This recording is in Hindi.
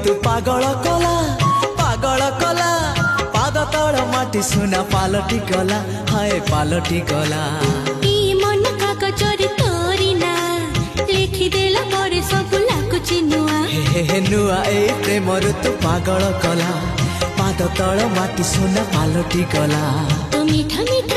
ऋतु पागल कला पाद तल माटी सुना पालटी गला हाय पालटी गला ई मन कागजरे तोरी ना लिखि देला परे सब लाଗୁଛି नुआ हे नुआ ए प्रेम ऋतु पागल कला पाद तल माटी सुना पालटी गला तो मीठा मीठा